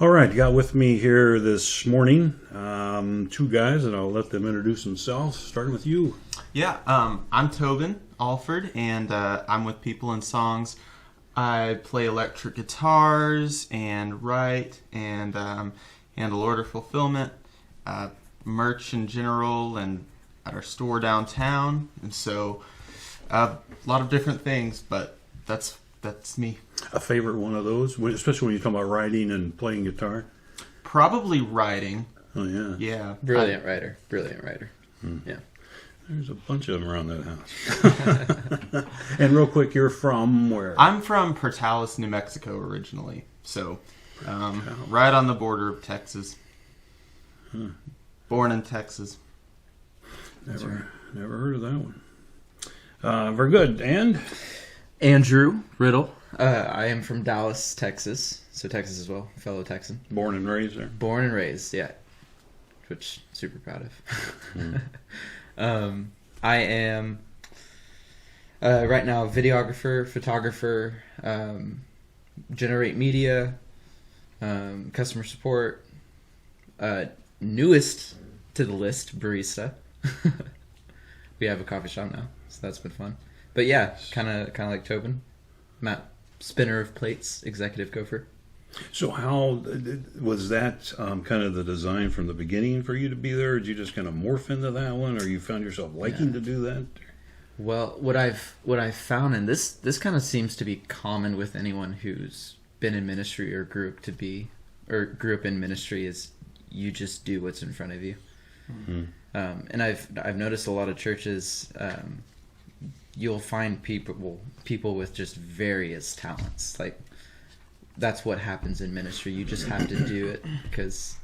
All right, you got with me here this morning two guys, and I'll let them introduce themselves, starting with you. Yeah, I'm Tobin Alford, and I'm with People and Songs. I play electric guitars and write and handle order fulfillment, merch in general, and at our store downtown. And so a lot of different things, but that's me. A favorite one of those, especially when you talk about writing and playing guitar? Probably writing. Oh, yeah. Yeah. Brilliant writer. Yeah. There's a bunch of them around that house. And real quick, you're from where? I'm from Portales, New Mexico originally. So right on the border of Texas. Born in Texas. Never heard of that one. Very good. And? Andrew Riddle. I am from Dallas, Texas. So Texas as well, fellow Texan. Born and raised there? Born and raised, yeah. Which super proud of. I am right now videographer, photographer, generate media, customer support, newest to the list, barista. We have a coffee shop now, so that's been fun. But yeah, kind of like Tobin, Matt, spinner of plates, executive gopher. So how was that kind of the design from the beginning for you to be there? Or did you just kind of morph into that one, or you found yourself liking to do that? Well, what I've found, and this kind of seems to be common with anyone who's been in ministry or grew up in ministry, is you just do what's in front of you. Mm-hmm. And I've noticed a lot of churches. You'll find people with just various talents. Like, that's what happens in ministry. You just have to do it because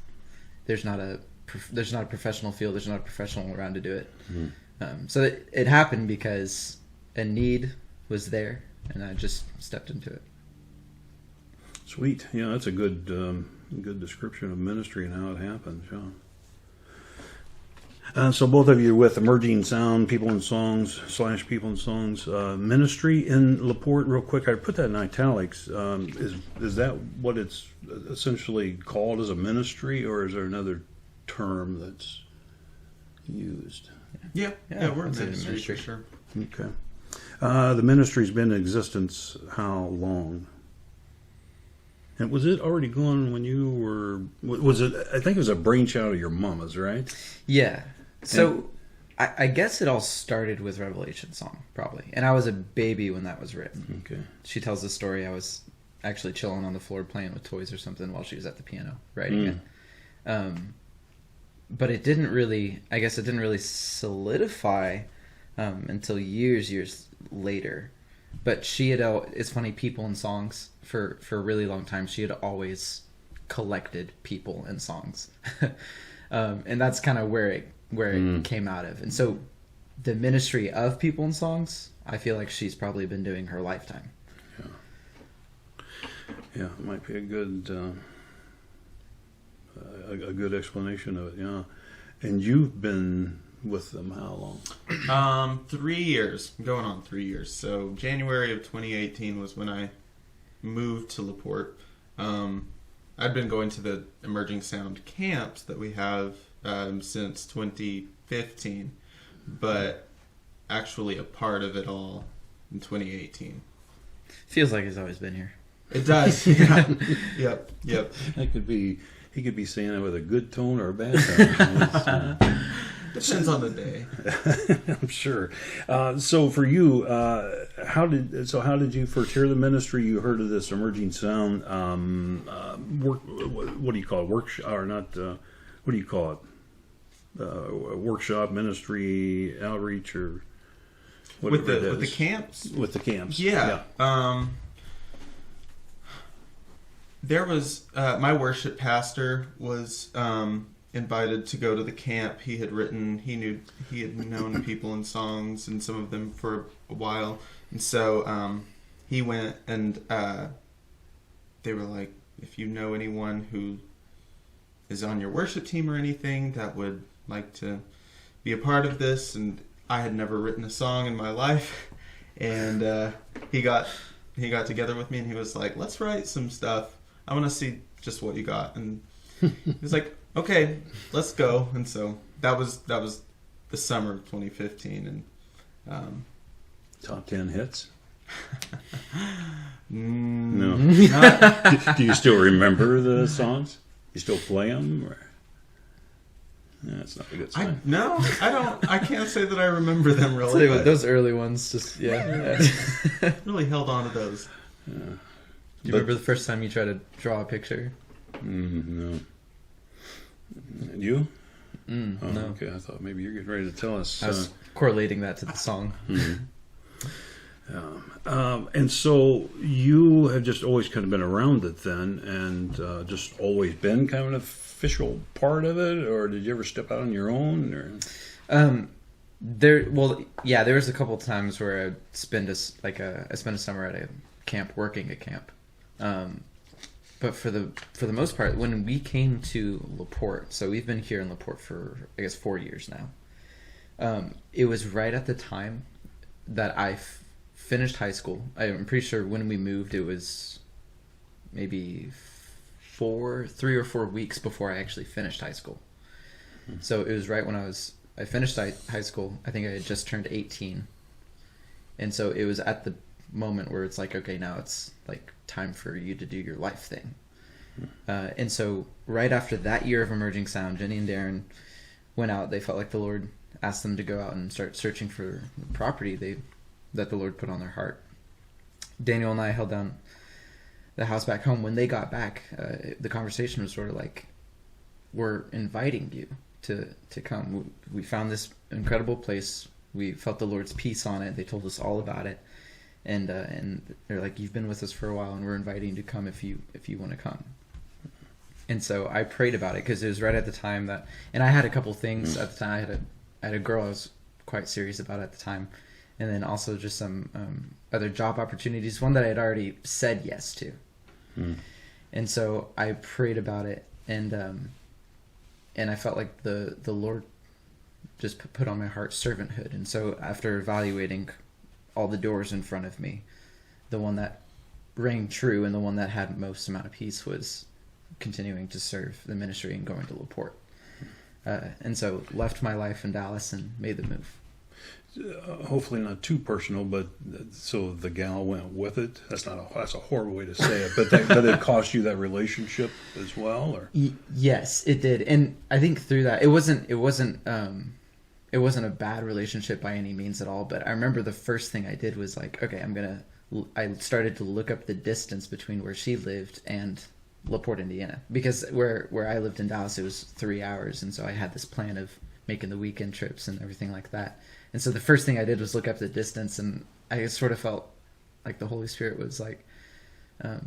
there's not a professional field. There's not a professional around to do it. Mm-hmm. So it happened because a need was there, and I just stepped into it. Sweet. Yeah, that's a good description of ministry and how it happens. Yeah. So both of you with Emerging Sound, People and Songs / People and Songs ministry in LaPorte. Real quick, I put that in italics. Is that what it's essentially called as a ministry, or is there another term that's used? Yeah, we're in ministry for sure. Okay. The ministry's been in existence how long? And was it already going when you were? Was it? I think it was a brainchild of your mama's, right? Yeah. So, I guess it all started with Revelation Song, probably. And I was a baby when that was written. Okay. She tells the story. I was actually chilling on the floor playing with toys or something while she was at the piano writing it. But it didn't really solidify until years later. But she had, it's funny, People and Songs, for a really long time, she had always collected people and songs. And that's kind of where it came out of. And so the ministry of People and Songs, I feel like she's probably been doing her lifetime. Yeah, it might be a good explanation of it. Yeah. And you've been with them how long? 3 years. Going on 3 years. So January of 2018 was when I moved to LaPorte. I'd been going to the Emerging Sound camps that we have since 2015, but actually a part of it all in 2018. Feels like he's always been here. It does. Yeah. Yep. That could be. He could be saying it with a good tone or a bad tone. Depends on the day. I'm sure. So for you, how did you first hear the ministry? You heard of this Emerging Sound what do you call it? Workshop or not? What do you call it? Workshop, ministry, outreach, or whatever it is. With the camps. With the camps. Yeah. There was my worship pastor was invited to go to the camp. He had known People and Songs and some of them for a while, and so he went, and they were like, if you know anyone who is on your worship team or anything that would like to be a part of this. And I had never written a song in my life, and he got together with me, and he was like, let's write some stuff. I want to see just what you got. And he's like, okay, let's go. And so that was the summer of 2015. And Top 10 hits? no. Do you still remember the songs? You still play them? Or? Yeah, that's not a good sign. No, I don't. I can't say that I remember them Tell really. you what, those early ones, just yeah. Really held on to those. Do you remember the first time you tried to draw a picture? No. You? No. Okay, I thought maybe you're getting ready to tell us. I was correlating that to the song. And so you have just always kind of been around it then, and just always been kind of an official part of it, or did you ever step out on your own? Or? There was a couple of times where I spent a summer at a camp, working at camp. But for the most part, when we came to LaPorte, so we've been here in LaPorte for I guess 4 years now. It was right at the time that I finished high school. I'm pretty sure when we moved, it was maybe 3 or 4 weeks before I actually finished high school. So it was right when I finished high school. I think I had just turned 18. And so it was at the moment where it's like, okay, now it's like time for you to do your life thing. And so right after that year of emerging sound, Jenny and Darren went out. They felt like the Lord asked them to go out and start searching for property that the Lord put on their heart. Daniel and I held down the house back home. When they got back, the conversation was sort of like, we're inviting you to come. We found this incredible place. We felt the Lord's peace on it. They told us all about it. And they're like, you've been with us for a while, and we're inviting you to come if you want to come. And so I prayed about it because it was right at the time that, and I had a couple things at the time. I had a girl I was quite serious about at the time, and then also just some other job opportunities. One that I had already said yes to, and so I prayed about it, and I felt like the Lord just put on my heart servanthood. And so after evaluating all the doors in front of me, the one that rang true and the one that had most amount of peace was continuing to serve the ministry and going to LaPorte. And so left my life in Dallas and made the move. Hopefully not too personal, but so the gal went with it. That's a horrible way to say it, but it cost you that relationship as well, or? Yes, it did. And I think through that, it wasn't a bad relationship by any means at all. But I remember the first thing I did was like, okay, I started to look up the distance between where she lived and LaPorte, Indiana, because where I lived in Dallas, it was 3 hours. And so I had this plan of making the weekend trips and everything like that. And so the first thing I did was look up the distance, and I sort of felt like the Holy Spirit was like, why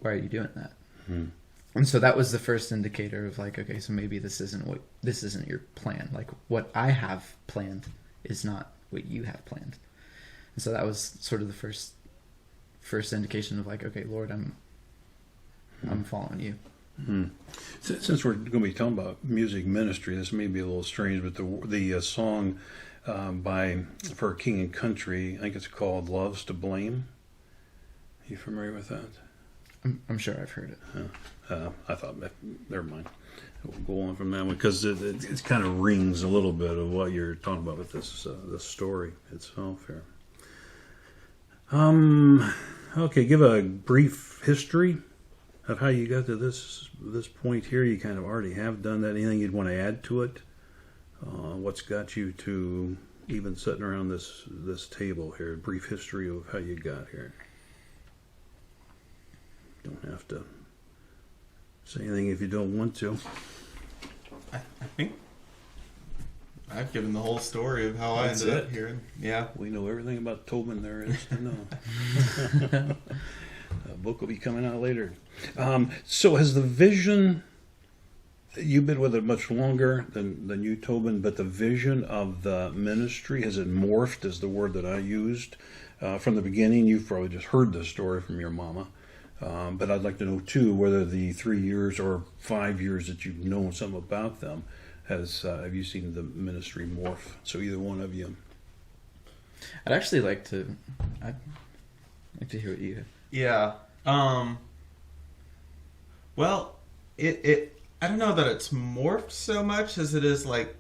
are you doing that? And so that was the first indicator of like, okay, so maybe this isn't your plan. Like what I have planned is not what you have planned. And so that was sort of the first indication of like, okay, Lord, I'm following you. Since we're going to be talking about music ministry, this may be a little strange, but the song for King and Country, I think it's called "Love's to Blame." Are you familiar with that? I'm sure I've heard it. I thought, never mind. We'll go on from that one because it kind of rings a little bit of what you're talking about with this story itself here. Okay, give a brief history of how you got to this point here. You kind of already have done that. Anything you'd want to add to it? What's got you to even sitting around this table here? A brief history of how you got here. Don't have to say anything if you don't want to. I think I've given the whole story of how I ended up here. Yeah. We know everything about Tobin there is to know. A book will be coming out later. So has the vision, you've been with it much longer than you, Tobin, but the vision of the ministry, has it morphed, is the word that I used, from the beginning? You've probably just heard this story from your mama. But I'd like to know, too, whether the 3 years or 5 years that you've known something about them, have you seen the ministry morph? So either one of you. I'd like to hear what you have. Yeah. Well, it I don't know that it's morphed so much as it is like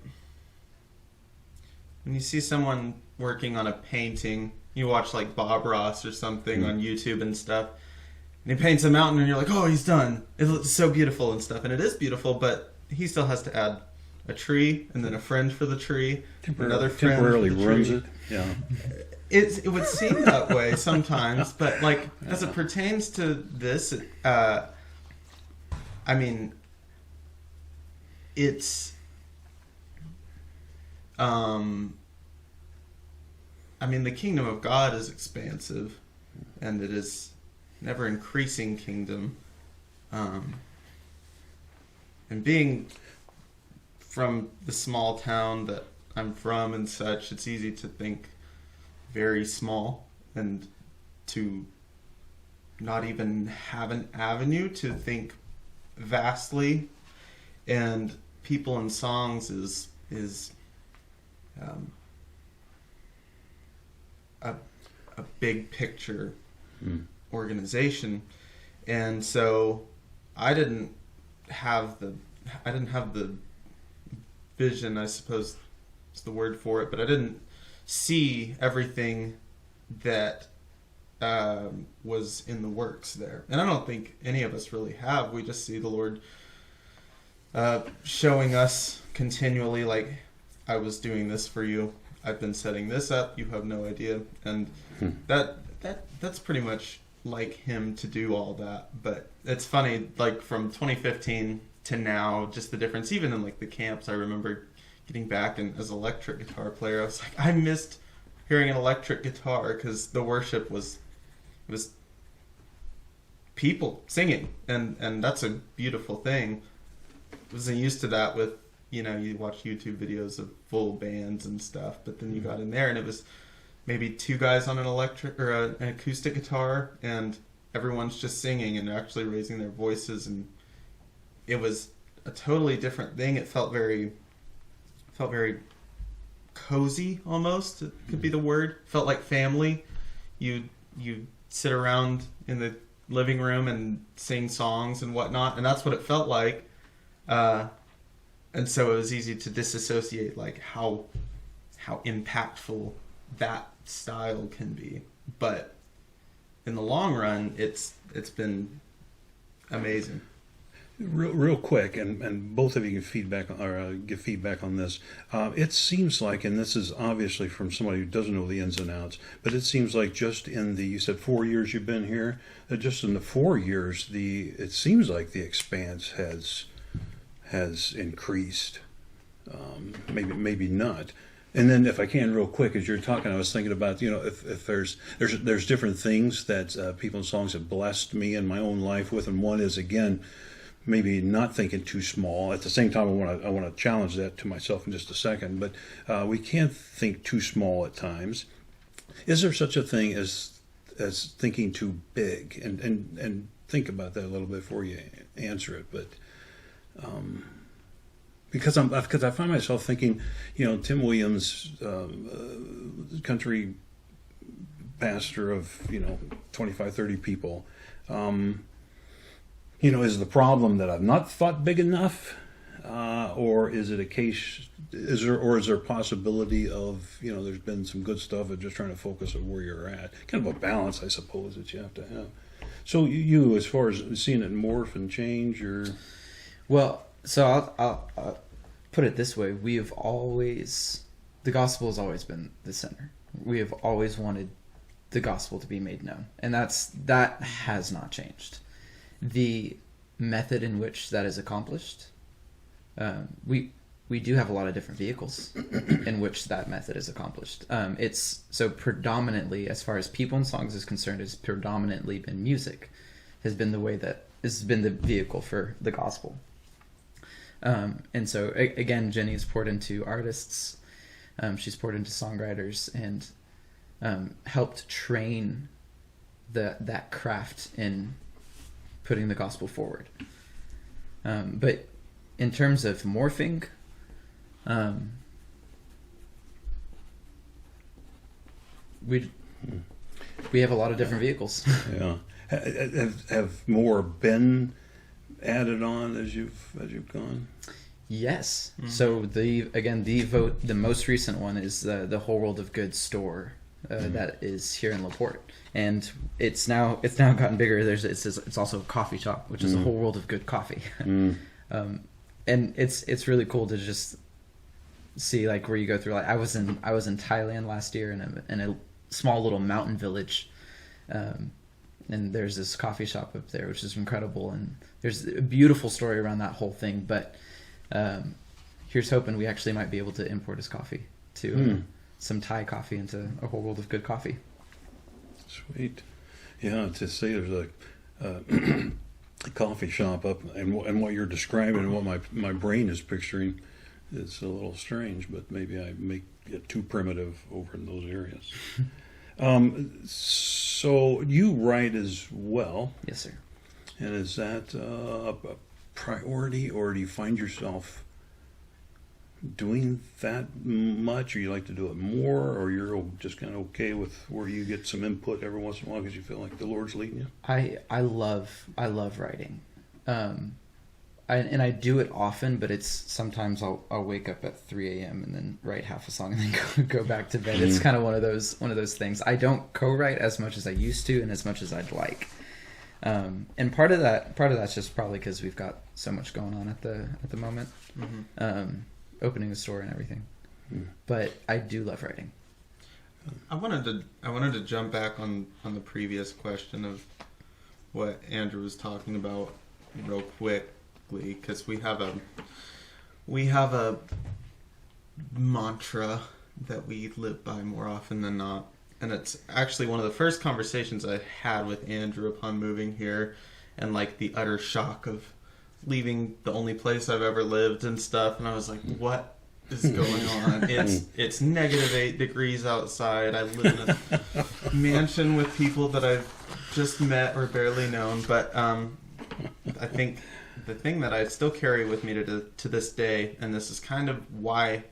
when you see someone working on a painting, you watch like Bob Ross or something on YouTube and stuff, and he paints a mountain and you're like, oh, he's done. It looks so beautiful and stuff. And it is beautiful, but he still has to add a tree and then a friend for the tree, another friend temporarily for the runs tree. it. Yeah. It would seem that way sometimes, but like as it pertains to this, I mean, it's, I mean, the kingdom of God is expansive, and it is never increasing kingdom, and being from the small town that I'm from and such, it's easy to think very small and to not even have an avenue to think vastly. And People and Songs is a big picture organization, and so I didn't have the vision, I suppose is the word for it, but I didn't see everything that was in the works there. And I don't think any of us really have. We just see the Lord showing us continually, like, I was doing this for you. I've been setting this up. You have no idea. And that's pretty much like him to do all that. But it's funny, like from 2015 to now, just the difference. Even in like the camps, I remember getting back, and as an electric guitar player, I was like, I missed hearing an electric guitar because the worship was people singing, and that's a beautiful thing. Wasn't used to that with, you know, you watch YouTube videos of full bands and stuff, but then you got in there and it was maybe two guys on an electric or an acoustic guitar, and everyone's just singing and actually raising their voices, and it was a totally different thing. It felt very cozy, almost. It could be the word. Felt like family. You sit around in the living room and sing songs and whatnot, and that's what it felt like. And so it was easy to disassociate, like how impactful that style can be. But in the long run, it's been amazing. Real quick, and both of you can feedback or give feedback on this. It seems like, and this is obviously from somebody who doesn't know the ins and outs, but it seems like just in you said 4 years you've been here, that just in the 4 years, it seems like the expanse has increased. Maybe not. And then, if I can, real quick, as you're talking, I was thinking about, you know, if there's different things that People and Songs have blessed me in my own life with, and one is, again, maybe not thinking too small. At the same time, I want to challenge that to myself in just a second. But we can't think too small at times. Is there such a thing as thinking too big? And think about that a little bit before you answer it. But because I find myself thinking, you know, Tim Williams, country pastor of, you know, 25, 30 people. You know, is the problem that I've not thought big enough, or is it a case? Is there a possibility of, you know, there's been some good stuff of just trying to focus on where you're at, kind of a balance, I suppose, that you have to have. So you, as far as seeing it morph and change, or so I'll put it this way: the gospel has always been the center. We have always wanted the gospel to be made known, and that has not changed. The method in which that is accomplished, we do have a lot of different vehicles in which that method is accomplished. It's so predominantly, as far as People and Songs is concerned, it's predominantly been music, has been the way that has been the vehicle for the gospel. And so again, Jenny has poured into artists, she's poured into songwriters, and helped train that craft in putting the gospel forward. But in terms of morphing, we have a lot of different vehicles. Yeah. Have more been added on as you've gone? Yes. So the most recent one is the Whole World of Good store that is here in LaPorte, and it's now gotten bigger. It's also a coffee shop, which is a Whole World of Good coffee, and it's really cool to just see like where you go through. Like I was in Thailand last year in a small little mountain village, and there's this coffee shop up there, which is incredible, and there's a beautiful story around that whole thing, but. Here's hoping we actually might be able to import his coffee to some Thai coffee into a Whole World of Good coffee. Sweet. Yeah, to say there's a coffee shop up, and what you're describing and what my brain is picturing, it's a little strange, but maybe I make it too primitive over in those areas. So you write as well. Yes, sir. And is that a priority, or do you find yourself doing that much, or you like to do it more, or you're just kind of okay with where you get some input every once in a while because you feel like the Lord's leading you? I love writing, I do it often, but it's sometimes I'll wake up at 3 a.m. and then write half a song and then go back to bed. It's kind of one of those things. I don't co-write as much as I used to and as much as I'd like. And part of that's just probably because we've got so much going on at the moment, opening the store and everything. But I do love writing. I wanted to jump back on the previous question of what Andrew was talking about real quickly, because we have a mantra that we live by more often than not. And it's actually one of the first conversations I had with Andrew upon moving here, and like the utter shock of leaving the only place I've ever lived and stuff. And I was like, what is going on? It's -8 degrees outside. I live in a mansion with people that I've just met or barely known. But I think the thing that I still carry with me to this day, and this is kind of why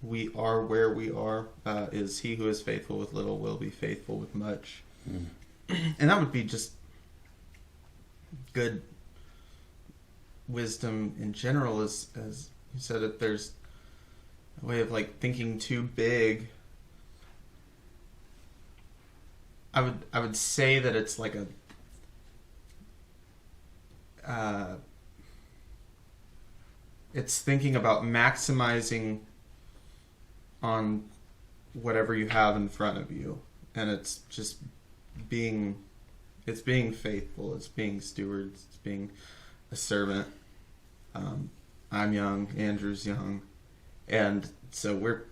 we are where we are, is he who is faithful with little will be faithful with much. And that would be just good wisdom in general, as you said, if there's a way of like thinking too big, I would say that it's like it's thinking about maximizing on whatever you have in front of you, and it's just being faithful, it's being stewards, it's being a servant. I'm young, Andrew's young, and so we're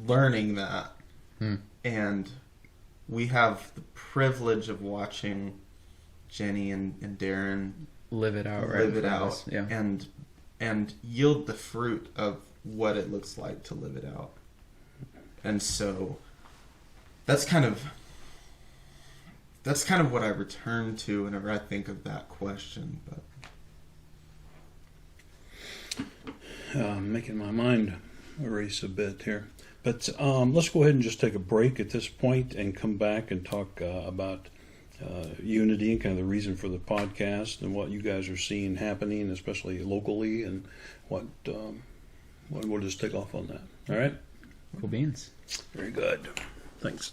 learning that, and we have the privilege of watching Jenny and Darren live it out, yeah, and yield the fruit of what it looks like to live it out. And so that's kind of what I return to whenever I think of that question. But making my mind erase a bit here. But let's go ahead and just take a break at this point and come back and talk about unity and kind of the reason for the podcast and what you guys are seeing happening, especially locally, and what we'll just take off on that. All right? Cool beans. Very good. Thanks.